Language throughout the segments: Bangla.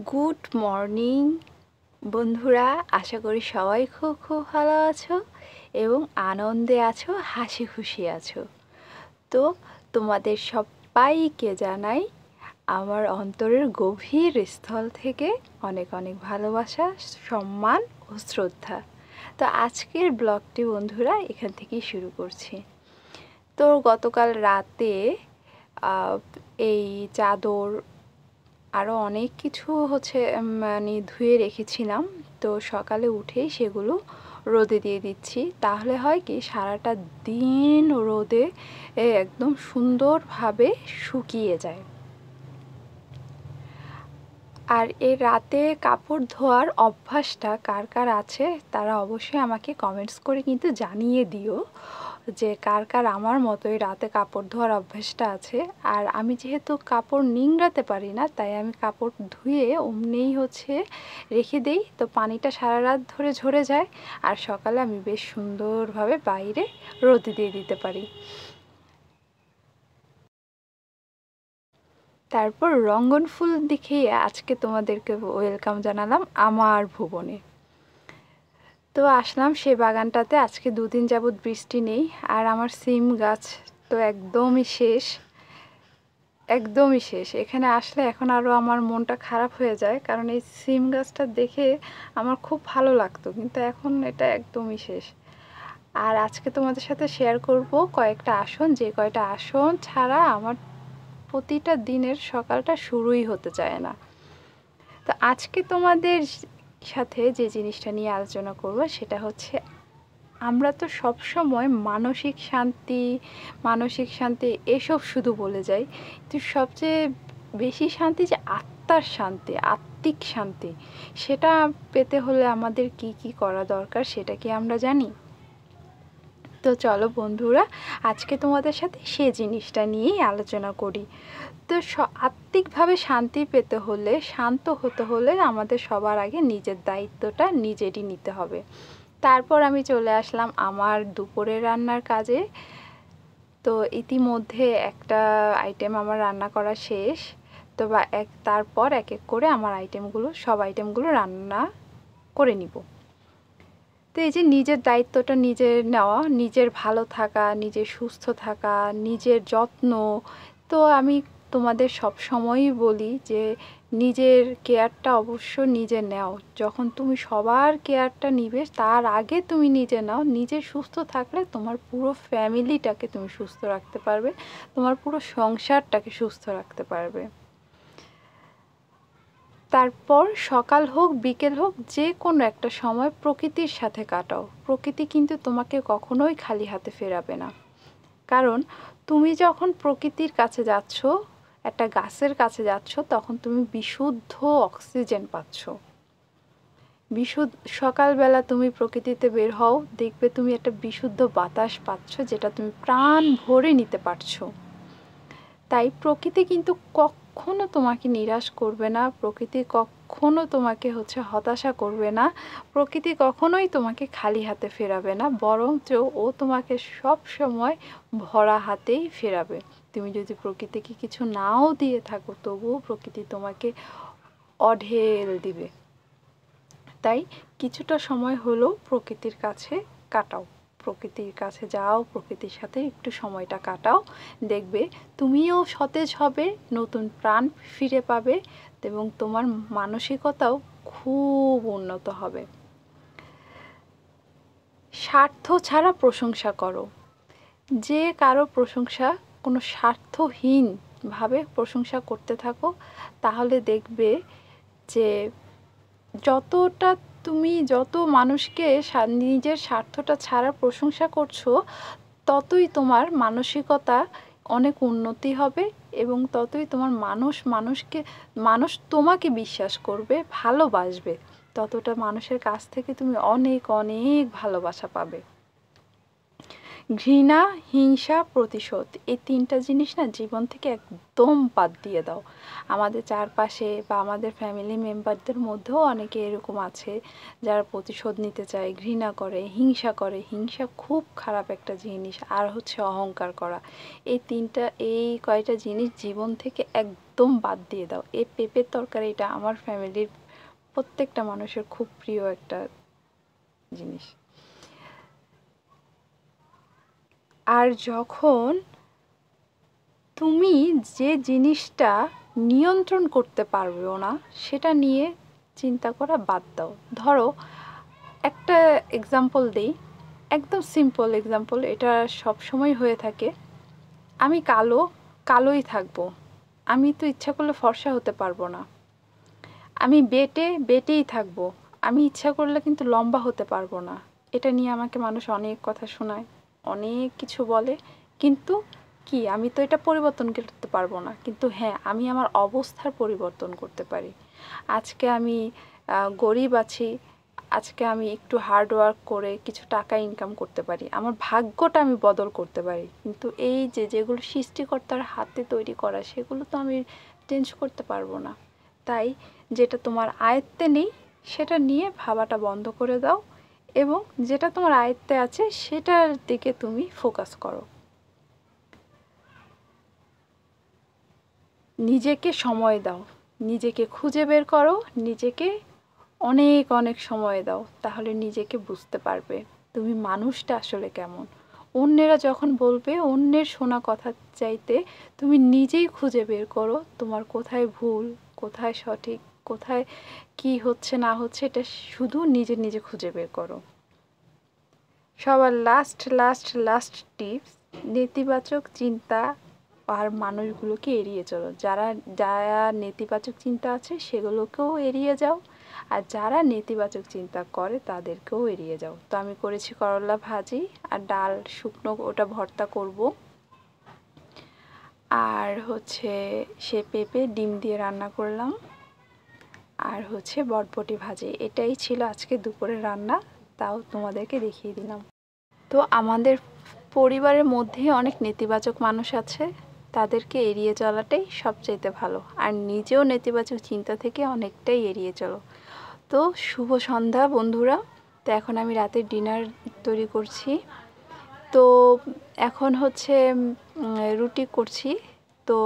গুড মর্নিং বন্ধুরা, আশা করি সবাই খুব খুব ভালো আছো এবং আনন্দে আছো, হাসি খুশি আছো। তো তোমাদের সবাইকে জানাই আমার অন্তরের গভীর স্থল থেকে অনেক অনেক ভালোবাসা, সম্মান ও শ্রদ্ধা। তো আজকের ব্লগটি বন্ধুরা এখান থেকেই শুরু করছি। তো গতকাল রাতে এই চাদর আরও অনেক কিছু মানে ধুয়ে রেখেছিলাম। তো সকালে উঠেই সেগুলো রোদে দিয়ে দিচ্ছি, তাহলে হয় কি সারাটা দিন রোদে একদম সুন্দরভাবে শুকিয়ে যায়। আর এই রাতে কাপড় ধোয়ার অভ্যাসটা কার কার আছে তারা অবশ্যই আমাকে কমেন্টস করে কিন্তু জানিয়ে দিও যে কার কার আমার মতোই রাতে কাপড় ধোয়ার অভ্যাসটা আছে। আর আমি যেহেতু কাপড় নিংড়াতে পারি না, তাই আমি কাপড় ধুয়ে অমনিই রেখে দেই, তো পানিটা সারা রাত ধরে ঝরে যায় আর সকালে আমি বেশ সুন্দরভাবে বাইরে রোদে দিয়ে দিতে পারি। তারপর রঙ্গন ফুল দেখিয়ে আজকে তোমাদেরকে ওয়েলকাম জানালাম আমার ভুবনে। তো আসলাম সেই বাগানটাতে। আজকে দুদিন যাবৎ বৃষ্টি নেই, আর আমার সিম গাছ তো একদমই শেষ, একদমই শেষ। এখানে আসলে এখন আরও আমার মনটা খারাপ হয়ে যায়, কারণ এই সিম গাছটা দেখে আমার খুব ভালো লাগতো, কিন্তু এখন এটা একদমই শেষ। আর আজকে তোমাদের সাথে শেয়ার করব কয়েকটা আসন, যে কয়টা আসন ছাড়া আমার প্রতিটা দিনের সকালটা শুরুই হতে চায় না। তো আজকে তোমাদের সাথে যে জিনিসটা নিয়ে আলোচনা করব সেটা হচ্ছে, আমরা তো সব সময় মানসিক শান্তি এসব শুধু বলে যাই, কিন্তু সবচেয়ে বেশি শান্তি যে আত্মার শান্তি, আত্মিক শান্তি, সেটা পেতে হলে আমাদের কি কি করা দরকার সেটা কি আমরা জানি? তো চলো বন্ধুরা, আজকে তোমাদের সাথে সে জিনিসটা নিয়েই আলোচনা করি। তো আত্মিকভাবে শান্তি পেতে হলে, শান্ত হতে হলে আমাদের সবার আগে নিজের দায়িত্বটা নিজেরই নিতে হবে। তারপর আমি চলে আসলাম আমার দুপুরের রান্নার কাজে। তো ইতিমধ্যে একটা আইটেম আমার রান্না করা শেষ। তো তারপর এক এক করে আমার সব আইটেমগুলো রান্না করে নিব। তো এই যে নিজের দায়িত্বটা নিজের নেওয়া, নিজের ভালো থাকা, নিজের সুস্থ থাকা, নিজের যত্ন, তো আমি তোমাদের সব সময়ই বলি যে নিজের কেয়ারটা অবশ্য নিজে নাও। যখন তুমি সবার কেয়ারটা নিবে তার আগে তুমি নিজে নাও। নিজে সুস্থ থাকলে তোমার পুরো ফ্যামিলিটাকে তুমি সুস্থ রাখতে পারবে, তোমার পুরো সংসারটাকে সুস্থ রাখতে পারবে। তারপর সকাল হোক বিকেল হোক, যে কোনো একটা সময় প্রকৃতির সাথে কাটাও। প্রকৃতি কিন্তু তোমাকে কখনোই খালি হাতে ফেরাবে না, কারণ তুমি যখন প্রকৃতির কাছে যাচ্ছ, একটা গাছের কাছে যাচ্ছ, তখন তুমি বিশুদ্ধ অক্সিজেন পাচ্ছ। সকালবেলা তুমি প্রকৃতিতে বের হও, দেখবে তুমি একটা বিশুদ্ধ বাতাস পাচ্ছ, যেটা তুমি প্রাণ ভরে নিতে পারছো। তাই প্রকৃতি কিন্তু কখনো তোমাকে নিরাশ করবে না, প্রকৃতি কখনো তোমাকে হতাশা করবে না, প্রকৃতি কখনোই তোমাকে খালি হাতে ফেরাবে না, বরঞ্চ ও তোমাকে সব সময় ভরা হাতেই ফেরাবে। তুমি যদি প্রকৃতিকে কিছু নাও দিয়ে থাকো, তবুও প্রকৃতি তোমাকে অঢেল দিবে। তাই কিছুটা সময় হলেও প্রকৃতির কাছে কাটাও, প্রকৃতির কাছে যাও, প্রকৃতির সাথে একটু সময়টা কাটাও, দেখবে তুমিও সতেজ হবে, নতুন প্রাণ ফিরে পাবে এবং তোমার মানসিকতাও খুব উন্নত হবে। স্বার্থ ছাড়া প্রশংসা করো। যে কারো প্রশংসা কোনো স্বার্থহীনভাবে প্রশংসা করতে থাকো, তাহলে দেখবে যে যত মানুষকে নিজের স্বার্থটা ছাড়া প্রশংসা করছো, ততই তোমার মানসিকতা অনেক উন্নতি হবে এবং ততই তোমার মানুষ তোমাকে বিশ্বাস করবে, ভালোবাসবে, ততটা মানুষের কাছ থেকে তুমি অনেক অনেক ভালোবাসা পাবে। ঘৃণা, হিংসা, প্রতিশোধ, এই 3টা জিনিস না জীবন থেকে একদম বাদ দিয়ে দাও। আমাদের চারপাশে বা আমাদের ফ্যামিলি মেম্বারদের মধ্যেও অনেকে এরকম আছে যারা প্রতিশোধ নিতে চায়, ঘৃণা করে, হিংসা করে। হিংসা খুব খারাপ একটা জিনিস। আর হচ্ছে অহংকার করা। এই কয়টা জিনিস জীবন থেকে একদম বাদ দিয়ে দাও। এই পেঁপের তরকারিটা আমার ফ্যামিলির প্রত্যেকটা মানুষের খুব প্রিয় একটা জিনিস। আর যখন তুমি যে জিনিসটা নিয়ন্ত্রণ করতে পারবেও না সেটা নিয়ে চিন্তা করা বাদ দাও। ধরো একটা এক্সাম্পল দেই, একদম সিম্পল এক্সাম্পল, এটা সব সময় হয়ে থাকে। আমি কালোই থাকবো, আমি তো ইচ্ছা করলে ফর্সা হতে পারবো না। আমি বেটেই থাকবো, আমি ইচ্ছা করলে কিন্তু লম্বা হতে পারবো না। এটা নিয়ে আমাকে মানুষ অনেক কথা শোনায়, অনেক কিছু বলে, কিন্তু কি আমি তো এটা পরিবর্তন করতে পারবো না। কিন্তু হ্যাঁ, আমি আমার অবস্থার পরিবর্তন করতে পারি। আজকে আমি গরিব আছি, আজকে আমি একটু হার্ড ওয়ার্ক করে কিছু টাকা ইনকাম করতে পারি, আমার ভাগ্যটা আমি বদল করতে পারি। কিন্তু এই যেগুলো সৃষ্টিকর্তার হাতে তৈরি করা, সেগুলো তো আমি চেঞ্জ করতে পারবো না। তাই যেটা তোমার আয়ত্তে নেই সেটা নিয়ে ভাবাটা বন্ধ করে দাও, এবং যেটা তোমার আয়ত্তে আছে সেটার দিকে তুমি ফোকাস করো। নিজেকে সময় দাও, নিজেকে খুঁজে বের করো, নিজেকে অনেক অনেক সময় দাও, তাহলে নিজেকে বুঝতে পারবে তুমি মানুষটা আসলে কেমন। অন্যেরা যখন বলবে, অন্যের শোনা কথা চাইতে তুমি নিজেই খুঁজে বের করো তোমার কোথায় ভুল, কোথায় সঠিক, কোথায় কি হচ্ছে না হচ্ছে, এটা শুধু নিজে নিজে খুঁজে বের করো। সবার লাস্ট টিপস, নেতিবাচক চিন্তা আর মানুষগুলোকে এড়িয়ে চলো। যারা যারা নেতিবাচক চিন্তা আছে সেগুলোকেও এড়িয়ে যাও, আর যারা নেতিবাচক চিন্তা করে তাদেরকেও এড়িয়ে যাও। তো আমি করেছি করলা ভাজি আর ডাল শুকনো, ওটা ভর্তা করব। আর হচ্ছে সে পেঁপে ডিম দিয়ে রান্না করলাম, আর হচ্ছে বটবটি ভাজি। এটাই ছিল আজকে দুপুরের রান্না, তাও তোমাদেরকে দেখিয়ে দিলাম। তো আমাদের পরিবারের মধ্যেই অনেক নেতিবাচক মানুষ আছে, তাদেরকে এড়িয়ে চলাটাই সবচাইতে ভালো। আর নিজেও নেতিবাচক চিন্তা থেকে অনেকটাই এড়িয়ে চলো। তো শুভ সন্ধ্যা বন্ধুরা। তো এখন আমি রাতের ডিনার তৈরি করছি। তো এখন হচ্ছে রুটি করছি। তো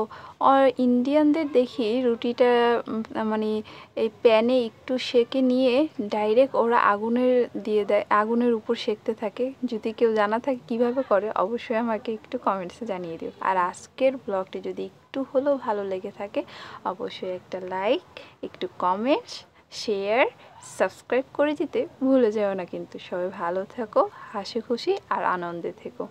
ইন্ডিয়ানদের দেখি রুটিটা মানে এই প্যানে একটু সেঁকে নিয়ে ডাইরেক্ট ওরা দিয়ে দেয়, আগুনের উপর সেঁকতে থাকে। যদি কেউ জানা থাকে কিভাবে করে, অবশ্যই আমাকে একটু কমেন্টসে জানিয়ে দিও। আর আজকের ব্লগটি যদি একটু হলেও ভালো লেগে থাকে, অবশ্যই একটা লাইক, একটু কমেন্টস, শেয়ার, সাবস্ক্রাইব করে দিতে ভুলে যেও না কিন্তু। সবাই ভালো থেকো, হাসি খুশি আর আনন্দে থেকো।